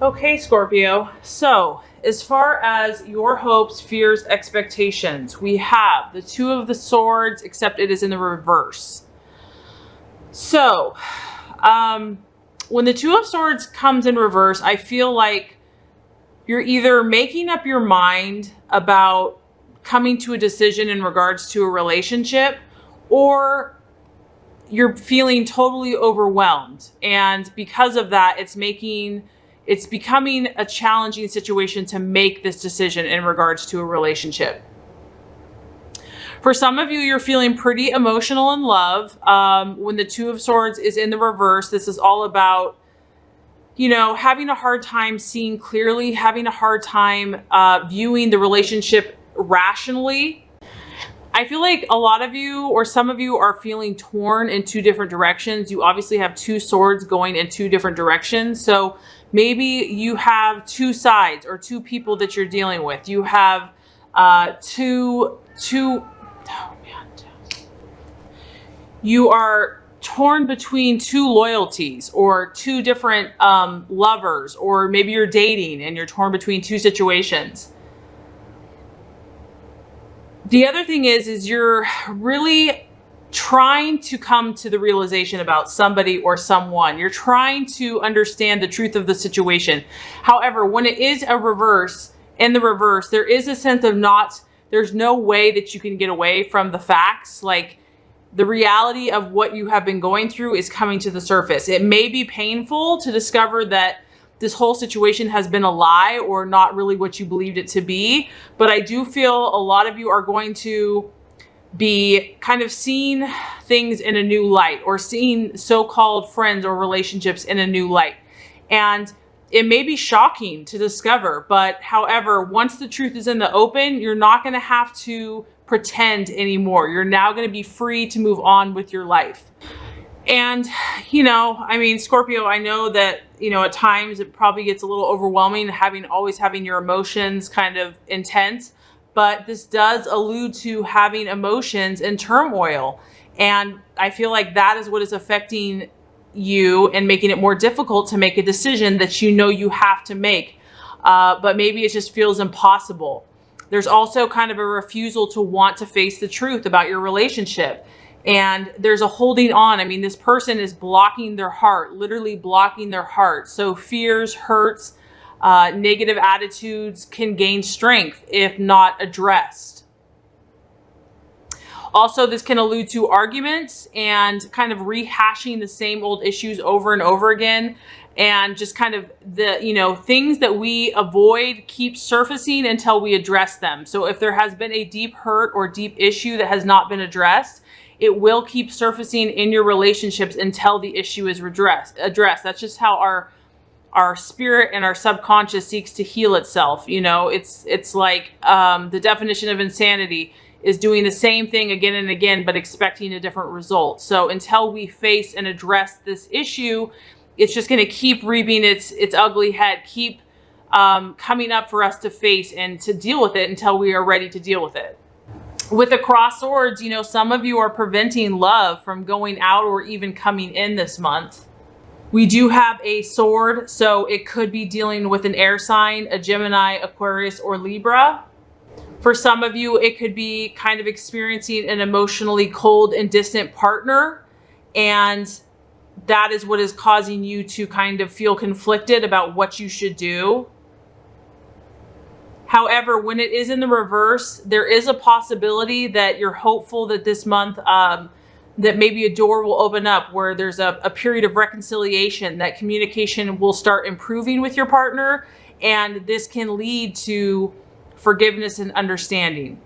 Okay, Scorpio. So, as far as your hopes, fears, expectations, we have the Two of the Swords, except it is in the reverse. So, when the Two of Swords comes in reverse, I feel like you're either making up your mind about coming to a decision in regards to a relationship, or you're feeling totally overwhelmed. And because of that, it's becoming a challenging situation to make this decision in regards to a relationship. For some of you, you're feeling pretty emotional in love. When the Two of Swords is in the reverse, this is all about, having a hard time seeing clearly, having a hard time viewing the relationship rationally. I feel like a lot of you or some of you are feeling torn in two different directions. You obviously have two swords going in two different directions. So maybe you have two sides or two people that you're dealing with. You have you are torn between two loyalties or two different lovers, or maybe you're dating and you're torn between two situations. The other thing is you're really trying to come to the realization about somebody or someone. You're trying to understand the truth of the situation. However, when it is in the reverse, there is a sense of there's no way that you can get away from the facts. Like, the reality of what you have been going through is coming to the surface. It may be painful to discover that this whole situation has been a lie or not really what you believed it to be. But I do feel a lot of you are going to be kind of seeing things in a new light, or seeing so-called friends or relationships in a new light. And it may be shocking to discover, but however, once the truth is in the open, you're not going to have to pretend anymore. You're now going to be free to move on with your life. And, Scorpio, I know that, at times it probably gets a little overwhelming always having your emotions kind of intense, but this does allude to having emotions in turmoil. And I feel like that is what is affecting you and making it more difficult to make a decision that you have to make. But maybe it just feels impossible. There's also kind of a refusal to want to face the truth about your relationship. And there's a holding on. This person is blocking their heart, literally blocking their heart. So fears, hurts, negative attitudes can gain strength if not addressed. Also, this can allude to arguments and kind of rehashing the same old issues over and over again. And just kind of things that we avoid keep surfacing until we address them. So if there has been a deep hurt or deep issue that has not been addressed, it will keep surfacing in your relationships until the issue is addressed. That's just how our spirit and our subconscious seeks to heal itself. It's like the definition of insanity is doing the same thing again and again, but expecting a different result. So until we face and address this issue, it's just going to keep reaping its ugly head, keep coming up for us to face and to deal with it until we are ready to deal with it. With the cross swords, some of you are preventing love from going out or even coming in this month. We do have a sword, so it could be dealing with an air sign, a Gemini, Aquarius, or Libra. For some of you, it could be kind of experiencing an emotionally cold and distant partner, and that is what is causing you to kind of feel conflicted about what you should do. However, when it is in the reverse, there is a possibility that you're hopeful that this month, that maybe a door will open up where there's a period of reconciliation, that communication will start improving with your partner, and this can lead to forgiveness and understanding.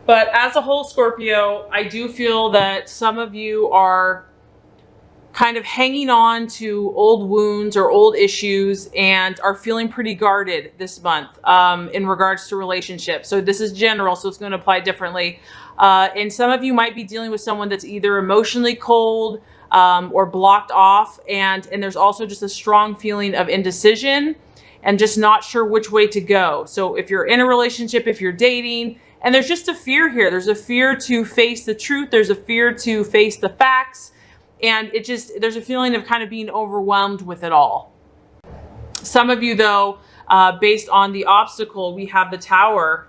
But as a whole, Scorpio, I do feel that some of you are kind of hanging on to old wounds or old issues and are feeling pretty guarded this month in regards to relationships. So this is general, so it's going to apply differently. And some of you might be dealing with someone that's either emotionally cold or blocked off. And there's also just a strong feeling of indecision and just not sure which way to go. So if you're in a relationship, if you're dating, and there's just a fear here. There's a fear to face the truth. There's a fear to face the facts. And there's a feeling of kind of being overwhelmed with it all. Some of you, though, based on the obstacle, we have the Tower.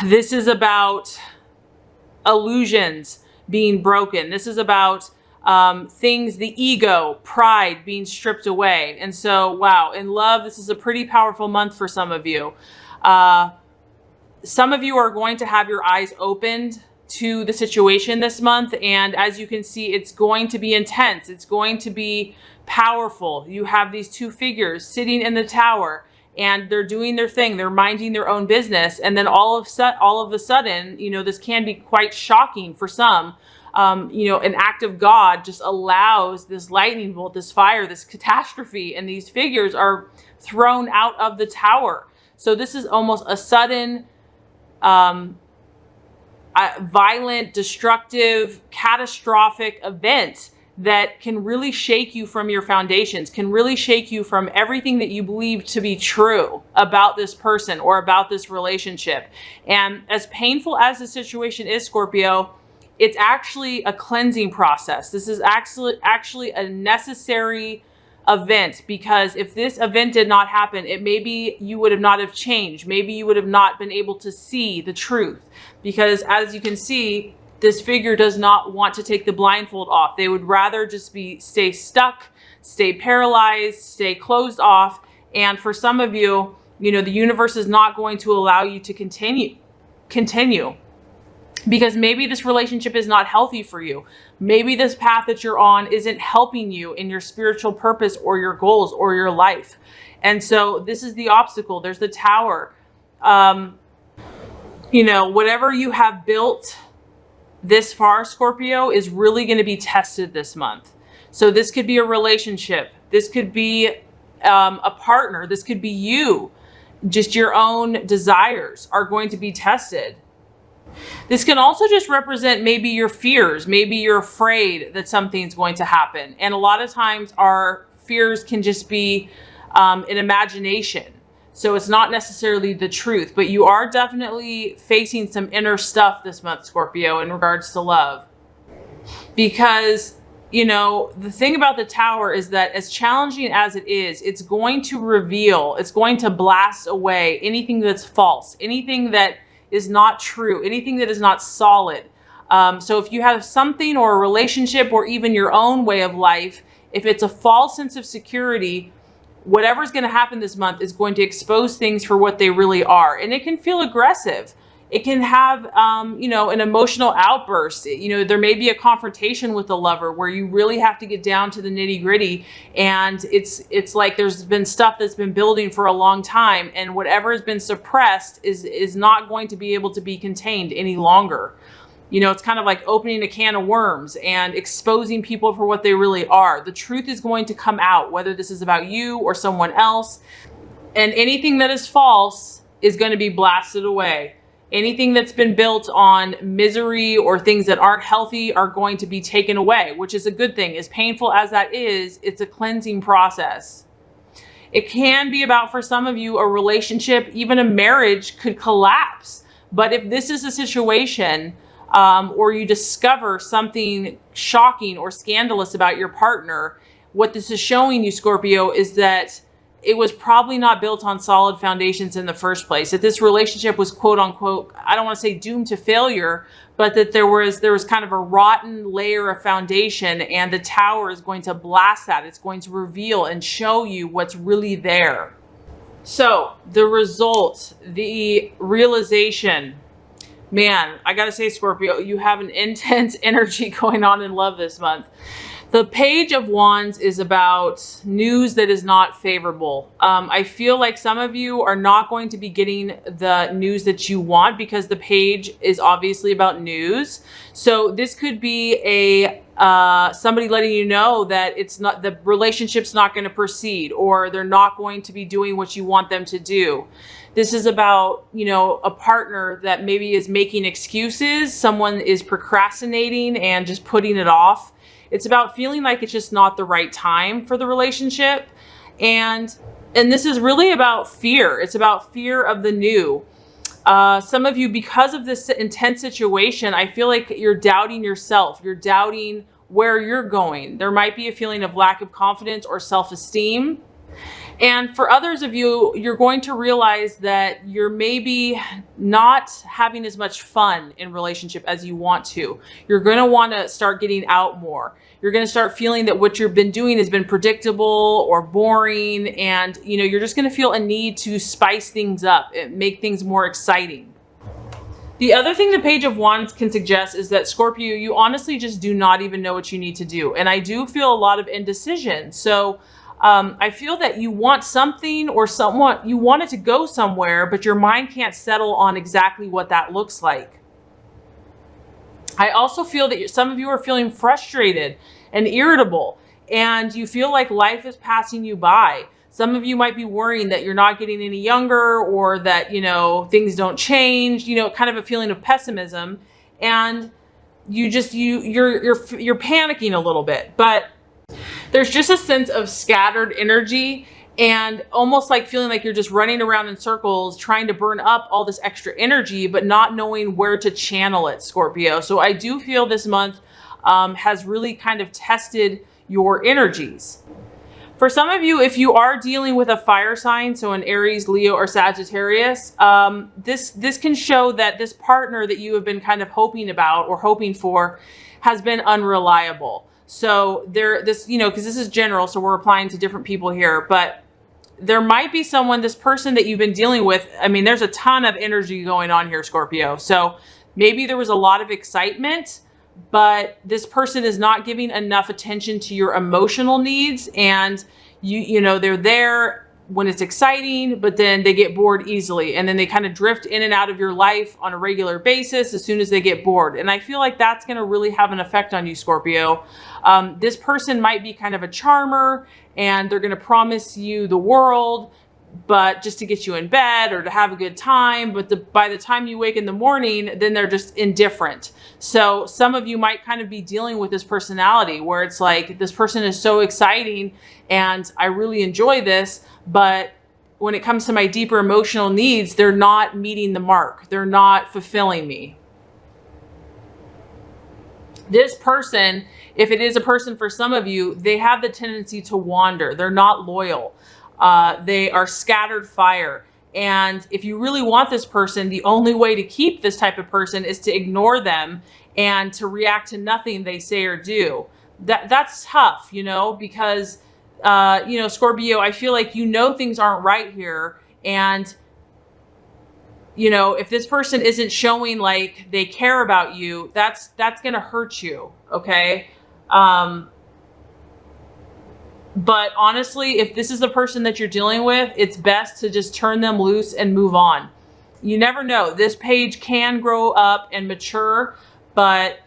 This is about illusions being broken. This is about things, the ego, pride being stripped away. And so, wow, in love, this is a pretty powerful month for some of you. Some of you are going to have your eyes opened to the situation this month. And as you can see, it's going to be intense. It's going to be powerful. You have these two figures sitting in the Tower, and they're doing their thing. They're minding their own business. And then all of a sudden, you know, this can be quite shocking for some. You know, an act of God just allows this lightning bolt, this fire, this catastrophe, and these figures are thrown out of the Tower. So this is almost a sudden, violent, destructive, catastrophic event that can really shake you from your foundations, can really shake you from everything that you believe to be true about this person or about this relationship. And as painful as the situation is, Scorpio, it's actually a cleansing process. This is actually a necessary event, because if this event did not happen, maybe you would have not have changed. Maybe you would have not been able to see the truth, because as you can see, this figure does not want to take the blindfold off. They would rather just stay stuck, stay paralyzed, stay closed off. And for some of you, you know, the universe is not going to allow you to continue. Because maybe this relationship is not healthy for you. Maybe this path that you're on isn't helping you in your spiritual purpose or your goals or your life. And so this is the obstacle. There's the Tower. You know, whatever you have built this far, Scorpio, is really going to be tested this month. So this could be a relationship. This could be a partner. This could be you. Just your own desires are going to be tested. This can also just represent maybe your fears. Maybe you're afraid that something's going to happen. And a lot of times our fears can just be an imagination. So it's not necessarily the truth, but you are definitely facing some inner stuff this month, Scorpio, in regards to love. Because, you know, the thing about the Tower is that as challenging as it is, it's going to reveal, it's going to blast away anything that's false, anything that is not true, anything that is not solid. So if you have something or a relationship or even your own way of life, if it's a false sense of security, whatever's going to happen this month is going to expose things for what they really are. And it can feel aggressive. It can have, you know, an emotional outburst. You know, there may be a confrontation with a lover where you really have to get down to the nitty gritty. And it's like there's been stuff that's been building for a long time, and whatever has been suppressed is not going to be able to be contained any longer. You know, it's kind of like opening a can of worms and exposing people for what they really are. The truth is going to come out, whether this is about you or someone else. And anything that is false is going to be blasted away. Anything that's been built on misery or things that aren't healthy are going to be taken away, which is a good thing. As painful as that is, it's a cleansing process. It can be about, for some of you, a relationship, even a marriage could collapse. But if this is a situation, or you discover something shocking or scandalous about your partner, what this is showing you, Scorpio, is that it was probably not built on solid foundations in the first place. That this relationship was, quote unquote, I don't want to say doomed to failure, but that there was kind of a rotten layer of foundation, and the Tower is going to blast that. It's going to reveal and show you what's really there. So the result, the realization. Man, I gotta say, Scorpio, you have an intense energy going on in love this month. The Page of Wands is about news that is not favorable. I feel like some of you are not going to be getting the news that you want, because the Page is obviously about news. So this could be somebody letting you know that the relationship's not going to proceed, or they're not going to be doing what you want them to do. This is about, you know, a partner that maybe is making excuses. Someone is procrastinating and just putting it off. It's about feeling like it's just not the right time for the relationship. And this is really about fear. It's about fear of the new. Some of you, because of this intense situation, I feel like you're doubting yourself. You're doubting where you're going. There might be a feeling of lack of confidence or self-esteem. And for others of you, you're going to realize that you're maybe not having as much fun in relationship as you want to. You're going to want to start getting out more. You're going to start feeling that what you've been doing has been predictable or boring. And, you're just going to feel a need to spice things up and make things more exciting. The other thing the Page of Wands can suggest is that, Scorpio, you honestly just do not even know what you need to do. And I do feel a lot of indecision. So I feel that you want something or someone, you want it to go somewhere, but your mind can't settle on exactly what that looks like. I also feel that some of you are feeling frustrated and irritable, and you feel like life is passing you by. Some of you might be worrying that you're not getting any younger, or that, things don't change, kind of a feeling of pessimism. And you're panicking a little bit, but there's just a sense of scattered energy and almost like feeling like you're just running around in circles trying to burn up all this extra energy, but not knowing where to channel it, Scorpio. So I do feel this month has really kind of tested your energies. For some of you, if you are dealing with a fire sign, so an Aries, Leo, or Sagittarius, this can show that this partner that you have been kind of hoping about or hoping for has been unreliable. So because this is general, so we're applying to different people here, but there might be this person that you've been dealing with. I mean, there's a ton of energy going on here, Scorpio. So maybe there was a lot of excitement, but this person is not giving enough attention to your emotional needs. And they're there when it's exciting, but then they get bored easily. And then they kind of drift in and out of your life on a regular basis as soon as they get bored. And I feel like that's going to really have an effect on you, Scorpio. This person might be kind of a charmer, and they're going to promise you the world, but just to get you in bed or to have a good time. But by the time you wake in the morning, then they're just indifferent. So some of you might kind of be dealing with this personality where it's like, this person is so exciting and I really enjoy this, but when it comes to my deeper emotional needs, they're not meeting the mark. They're not fulfilling me. This person, if it is a person for some of you, they have the tendency to wander. They're not loyal. They are scattered fire. And if you really want this person, the only way to keep this type of person is to ignore them and to react to nothing they say or do. That's tough, because, Scorpio, I feel like things aren't right here. And, if this person isn't showing like they care about you, that's going to hurt you. Okay. But honestly, if this is the person that you're dealing with, it's best to just turn them loose and move on. You never know. This page can grow up and mature, but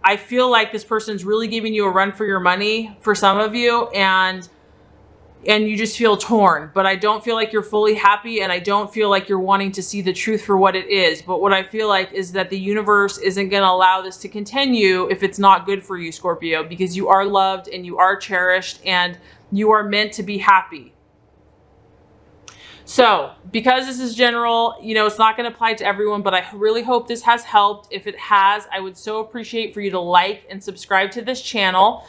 I feel like this person's really giving you a run for your money for some of you, and you just feel torn. But I don't feel like you're fully happy, and I don't feel like you're wanting to see the truth for what it is. But what I feel like is that the universe isn't going to allow this to continue if it's not good for you, Scorpio, because you are loved and you are cherished and you are meant to be happy. So because this is general, it's not going to apply to everyone, but I really hope this has helped. If it has, I would so appreciate for you to like and subscribe to this channel.